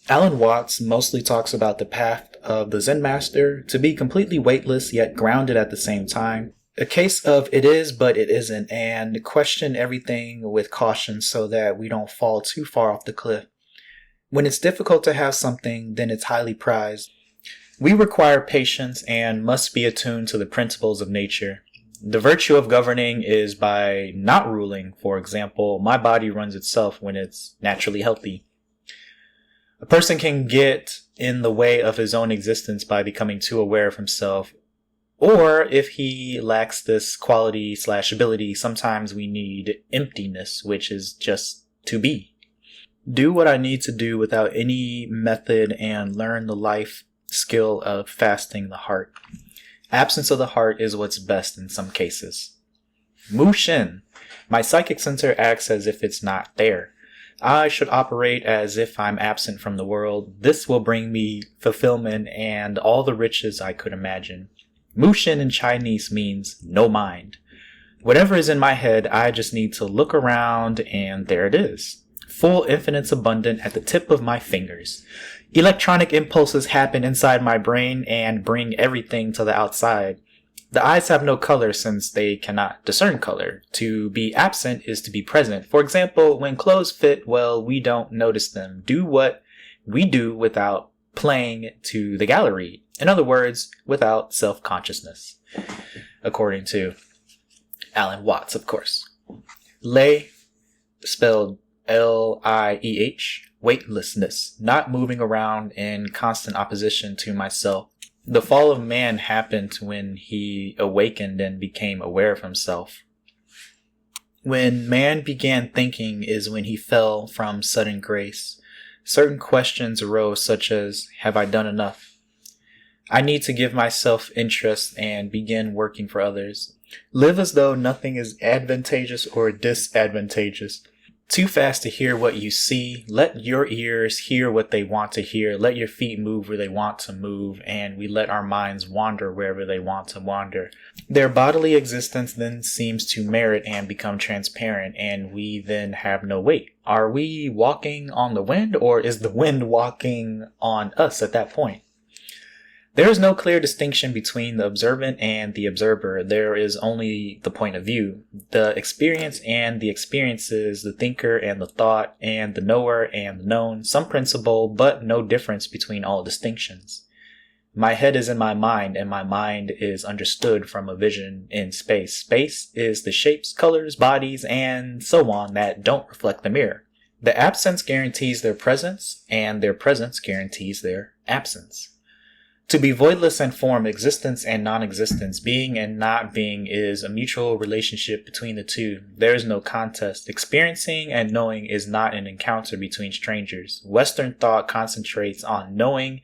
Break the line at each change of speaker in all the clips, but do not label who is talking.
Alan Watts mostly talks about the path of the Zen master to be completely weightless yet grounded at the same time. A case of it is but it isn't, and question everything with caution so that we don't fall too far off the cliff. When it's difficult to have something, then it's highly prized. We require patience and must be attuned to the principles of nature. The virtue of governing is by not ruling. For example, my body runs itself when it's naturally healthy. A person can get in the way of his own existence by becoming too aware of himself. Or if he lacks this quality/ability, sometimes we need emptiness, which is just to be. Do what I need to do without any method and learn the life skill of fasting the heart. Absence of the heart is what's best in some cases. Mushin. My psychic center acts as if it's not there. I should operate as if I'm absent from the world. This will bring me fulfillment and all the riches I could imagine. Mushin in Chinese means no mind. Whatever is in my head, I just need to look around and there it is. Full infinite's abundant at the tip of my fingers. Electronic impulses happen inside my brain and bring everything to the outside. The eyes have no color since they cannot discern color. To be absent is to be present. For example, when clothes fit well, we don't notice them. Do what we do without playing to the gallery. In other words, without self-consciousness. According to Alan Watts, of course. Lay, spelled L-I-E-H, weightlessness, not moving around in constant opposition to myself. The fall of man happened when he awakened and became aware of himself. When man began thinking is when he fell from sudden grace. Certain questions arose such as, have I done enough? I need to give myself interest and begin working for others. Live as though nothing is advantageous or disadvantageous. Too fast to hear what you see. Let your ears hear what they want to hear. Let your feet move where they want to move. And we let our minds wander wherever they want to wander. Their bodily existence then seems to merit and become transparent. And we then have no weight. Are we walking on the wind, or is the wind walking on us at that point? There is no clear distinction between the observant and the observer. There is only the point of view, the experience and the experiences, the thinker and the thought, and the knower and the known, some principle, but no difference between all distinctions. My head is in my mind, and my mind is understood from a vision in space. Space is the shapes, colors, bodies, and so on that don't reflect the mirror. The absence guarantees their presence, and their presence guarantees their absence. To be voidless and form, existence and non-existence, being and not being is a mutual relationship between the two. There is no contest. Experiencing and knowing is not an encounter between strangers. Western thought concentrates on knowing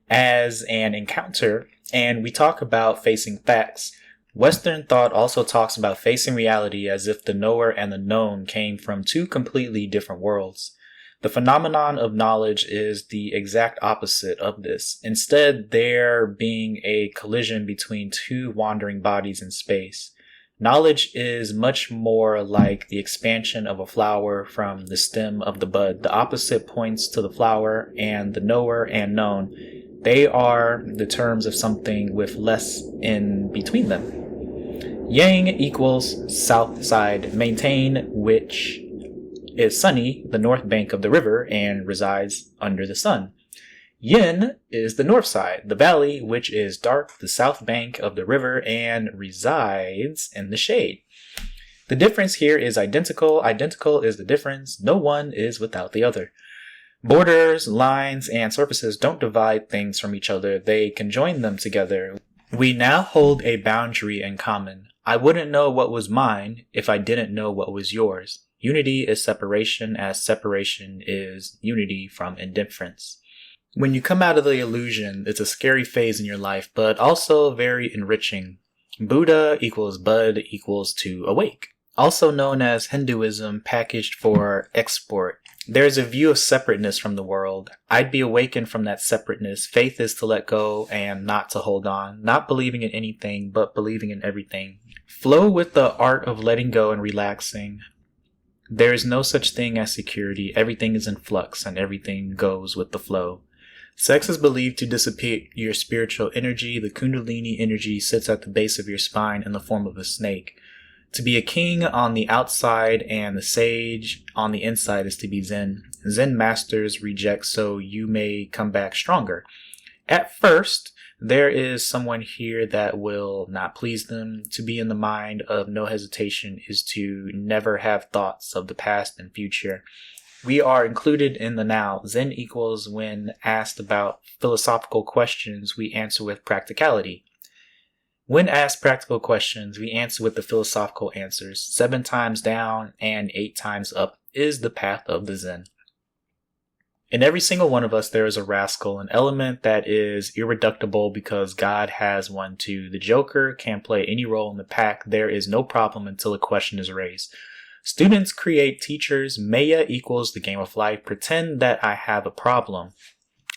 as an encounter, and we talk about facing facts. Western thought also talks about facing reality as if the knower and the known came from two completely different worlds. The phenomenon of knowledge is the exact opposite of this, instead there being a collision between two wandering bodies in space. Knowledge is much more like the expansion of a flower from the stem of the bud. The opposite points to the flower, and the knower and known. They are the terms of something with less in between them. Yang equals south side, maintain, which is sunny, the north bank of the river, and resides under the sun. Yin is the north side, the valley, which is dark, the south bank of the river, and resides in the shade. The difference here is identical. Identical is the difference. No one is without the other. Borders, lines, and surfaces don't divide things from each other. They conjoin them together. We now hold a boundary in common. I wouldn't know what was mine if I didn't know what was yours. Unity is separation, as separation is unity from indifference. When you come out of the illusion, it's a scary phase in your life, but also very enriching. Buddha equals bud equals to awake. Also known as Hinduism packaged for export. There's a view of separateness from the world. I'd be awakened from that separateness. Faith is to let go and not to hold on. Not believing in anything, but believing in everything. Flow with the art of letting go and relaxing. There is no such thing as security. Everything is in flux and everything goes with the flow. Sex is believed to dissipate your spiritual energy. The Kundalini energy sits at the base of your spine in the form of a snake. To be a king on the outside and the sage on the inside is to be Zen. Zen masters reject so you may come back stronger. At first, there is someone here that will not please them. To be in the mind of no hesitation is to never have thoughts of the past and future. We are included in the now. Zen equals when asked about philosophical questions, we answer with practicality. When asked practical questions, we answer with the philosophical answers. 7 times down and 8 times up is the path of the Zen. In every single one of us, there is a rascal, an element that is irreducible because God has one too. The Joker can play any role in the pack. There is no problem until a question is raised. Students create teachers. Maya equals the game of life. Pretend that I have a problem.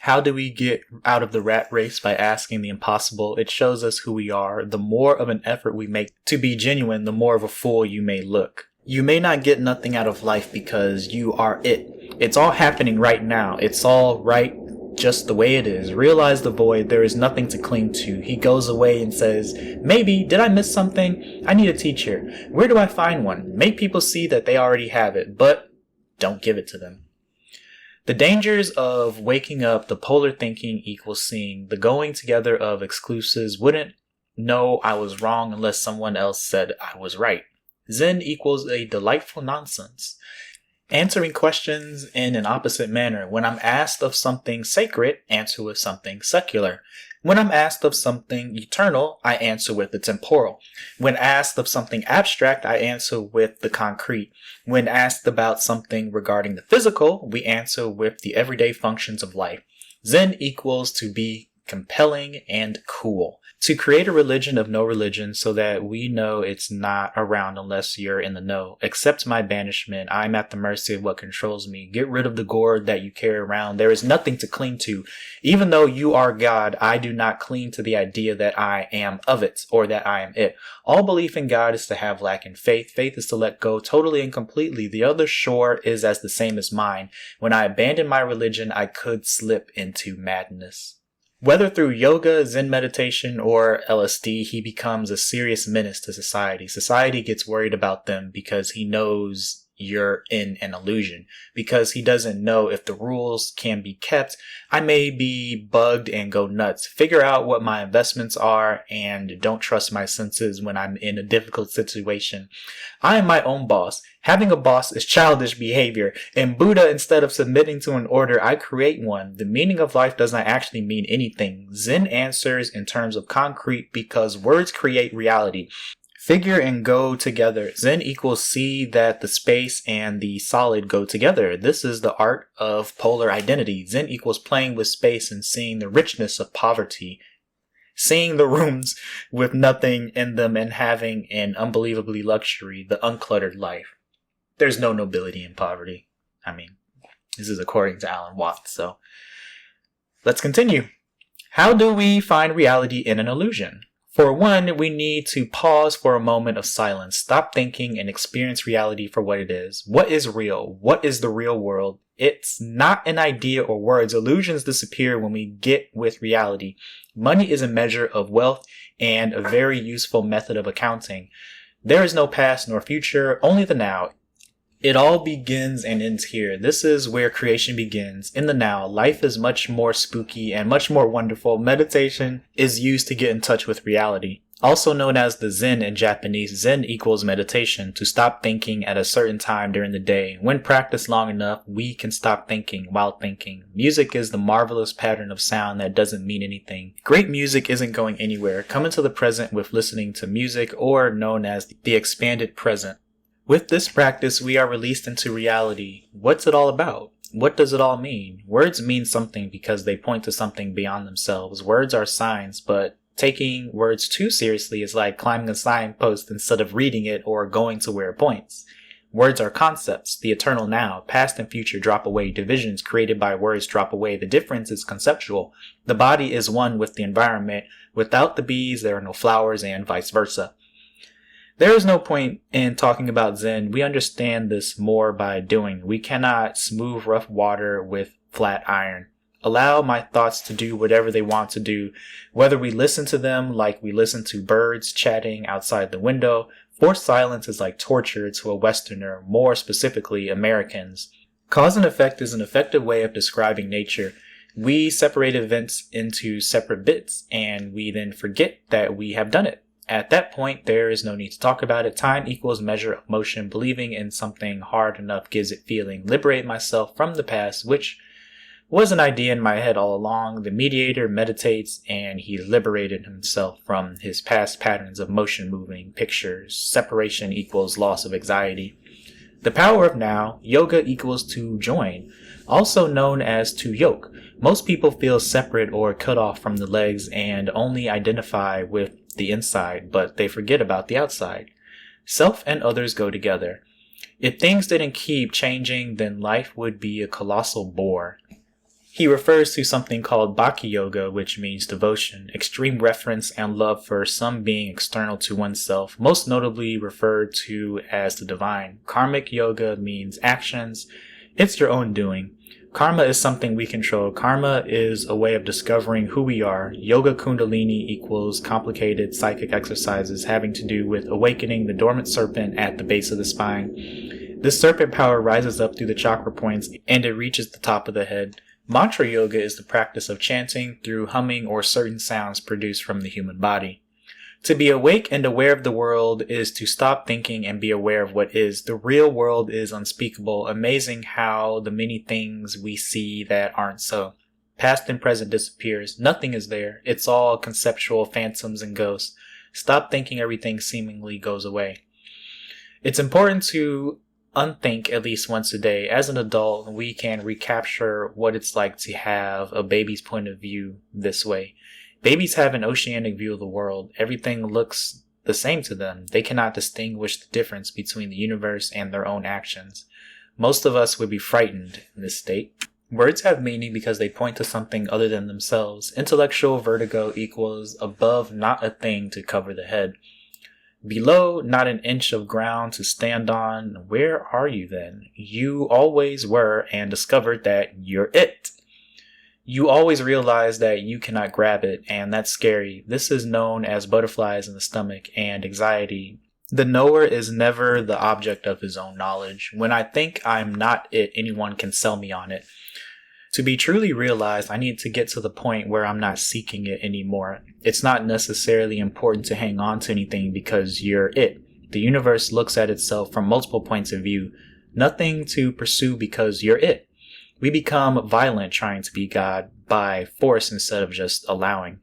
How do we get out of the rat race? By asking the impossible. It shows us who we are. The more of an effort we make to be genuine, the more of a fool you may look. You may not get nothing out of life because you are it. It's all happening right now. It's all right just the way it is. Realize the void. There is nothing to cling to. He goes away and says, maybe, did I miss something? I need a teacher. Where do I find one? Make people see that they already have it, but don't give it to them. The dangers of waking up, the polar thinking equals seeing. The going together of exclusives wouldn't know I was wrong unless someone else said I was right. Zen equals a delightful nonsense. Answering questions in an opposite manner. When I'm asked of something sacred, answer with something secular. When I'm asked of something eternal, I answer with the temporal. When asked of something abstract, I answer with the concrete. When asked about something regarding the physical, we answer with the everyday functions of life. Zen equals to be compelling and cool. To create a religion of no religion so that we know it's not around unless you're in the know. Accept my banishment. I'm at the mercy of what controls me. Get rid of the gourd that you carry around. There is nothing to cling to. Even though you are God, I do not cling to the idea that I am of it or that I am it. All belief in God is to have lack in faith. Faith is to let go totally and completely. The other shore is as the same as mine. When I abandon my religion, I could slip into madness. Whether through yoga, Zen meditation, or LSD, he becomes a serious menace to society. Society gets worried about them because he knows you're in an illusion. Because he doesn't know if the rules can be kept, I may be bugged and go nuts. Figure out what my investments are and don't trust my senses when I'm in a difficult situation. I am my own boss. Having a boss is childish behavior. In Buddha, instead of submitting to an order, I create one. The meaning of life does not actually mean anything. Zen answers in terms of concrete because words create reality. Figure and go together. Zen equals see that the space and the solid go together. This is the art of polar identity. Zen equals playing with space and seeing the richness of poverty. Seeing the rooms with nothing in them and having an unbelievably luxury, the uncluttered life. There's no nobility in poverty. I mean, this is according to Alan Watts, so let's continue. How do we find reality in an illusion? For one, we need to pause for a moment of silence, stop thinking, and experience reality for what it is. What is real? What is the real world? It's not an idea or words. Illusions disappear when we get with reality. Money is a measure of wealth and a very useful method of accounting. There is no past nor future, only the now. It all begins and ends here. This is where creation begins. In the now, life is much more spooky and much more wonderful. Meditation is used to get in touch with reality. Also known as the Zen in Japanese, Zen equals meditation, to stop thinking at a certain time during the day. When practiced long enough, we can stop thinking while thinking. Music is the marvelous pattern of sound that doesn't mean anything. Great music isn't going anywhere. Come into the present with listening to music, or known as the expanded present. With this practice, we are released into reality. What's it all about? What does it all mean? Words mean something because they point to something beyond themselves. Words are signs, but taking words too seriously is like climbing a signpost instead of reading it or going to where it points. Words are concepts. The eternal now, past and future drop away. Divisions created by words drop away. The difference is conceptual. The body is one with the environment. Without the bees, there are no flowers, and vice versa. There is no point in talking about Zen. We understand this more by doing. We cannot smooth rough water with flat iron. Allow my thoughts to do whatever they want to do, whether we listen to them like we listen to birds chatting outside the window. Forced silence is like torture to a Westerner, more specifically Americans. Cause and effect is an effective way of describing nature. We separate events into separate bits, and we then forget that we have done it. At that point, there is no need to talk about it. Time equals measure of motion. Believing in something hard enough gives it feeling. Liberate myself from the past, which was an idea in my head all along. The mediator meditates, and he liberated himself from his past patterns of motion moving pictures. Separation equals loss of anxiety. The power of now. Yoga equals to join, also known as to yoke. Most people feel separate or cut off from the legs and only identify with the inside, but they forget about the outside. Self and others go together. If things didn't keep changing, then life would be a colossal bore. He refers to something called Bhakti Yoga, which means devotion, extreme reference and love for some being external to oneself, most notably referred to as the divine. Karmic Yoga means actions. It's your own doing. Karma is something we control. Karma is a way of discovering who we are. Yoga Kundalini equals complicated psychic exercises having to do with awakening the dormant serpent at the base of the spine. This serpent power rises up through the chakra points and it reaches the top of the head. Mantra yoga is the practice of chanting through humming or certain sounds produced from the human body. To be awake and aware of the world is to stop thinking and be aware of what is. The real world is unspeakable. Amazing how the many things we see that aren't so. Past and present disappears. Nothing is there. It's all conceptual phantoms and ghosts. Stop thinking everything seemingly goes away. It's important to unthink at least once a day. As an adult, we can recapture what it's like to have a baby's point of view this way. Babies have an oceanic view of the world. Everything looks the same to them. They cannot distinguish the difference between the universe and their own actions. Most of us would be frightened in this state. Words have meaning because they point to something other than themselves. Intellectual vertigo equals above, not a thing to cover the head. Below, not an inch of ground to stand on. Where are you then? You always were and discovered that you're it. You always realize that you cannot grab it, and that's scary. This is known as butterflies in the stomach and anxiety. The knower is never the object of his own knowledge. When I think I'm not it, anyone can sell me on it. To be truly realized, I need to get to the point where I'm not seeking it anymore. It's not necessarily important to hang on to anything because you're it. The universe looks at itself from multiple points of view. Nothing to pursue because you're it. We become violent trying to be God by force instead of just allowing.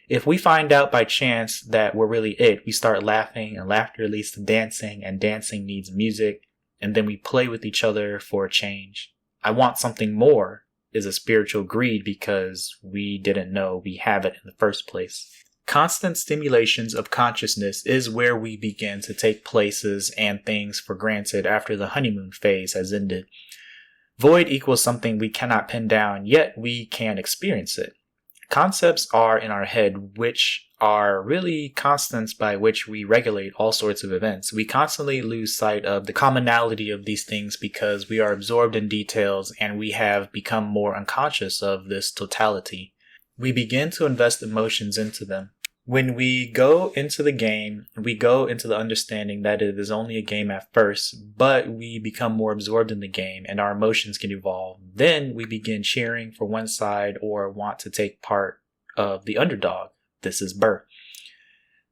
If we find out by chance that we're really it, we start laughing, and laughter leads to dancing, and dancing needs music, and then we play with each other for a change. I want something more is a spiritual greed because we didn't know we have it in the first place. Constant stimulations of consciousness is where we begin to take places and things for granted after the honeymoon phase has ended. Void equals something we cannot pin down, yet we can experience it. Concepts are in our head, which are really constants by which we regulate all sorts of events. We constantly lose sight of the commonality of these things because we are absorbed in details and we have become more unconscious of this totality. We begin to invest emotions into them. When we go into the game, we go into the understanding that it is only a game at first, but we become more absorbed in the game and our emotions can evolve. Then we begin cheering for one side or want to take part of the underdog. This is birth.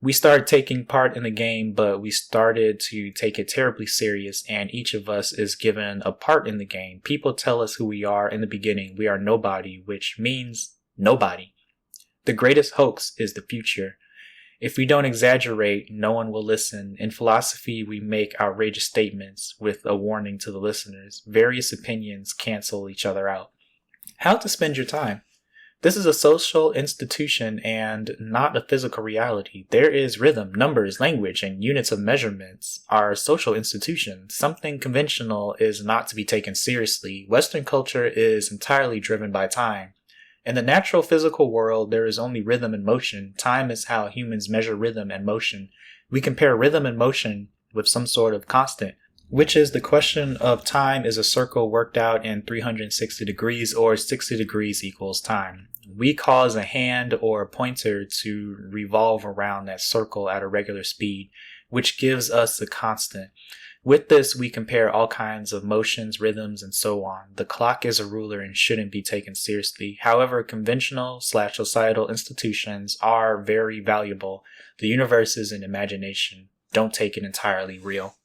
We start taking part in the game, but we started to take it terribly serious, and each of us is given a part in the game. People tell us who we are in the beginning. We are nobody, which means nobody. The greatest hoax is the future. If we don't exaggerate, no one will listen. In philosophy, we make outrageous statements with a warning to the listeners. Various opinions cancel each other out. How to spend your time. This is a social institution and not a physical reality. There is rhythm, numbers, language, and units of measurements are social institutions. Something conventional is not to be taken seriously. Western culture is entirely driven by time. In the natural physical world, there is only rhythm and motion. Time is how humans measure rhythm and motion. We compare rhythm and motion with some sort of constant, which is the question of time is a circle worked out in 360 degrees or 60 degrees equals time. We cause a hand or a pointer to revolve around that circle at a regular speed, which gives us a constant. With this, we compare all kinds of motions, rhythms, and so on. The clock is a ruler and shouldn't be taken seriously. However, conventional/societal institutions are very valuable. The universe is an imagination. Don't take it entirely real.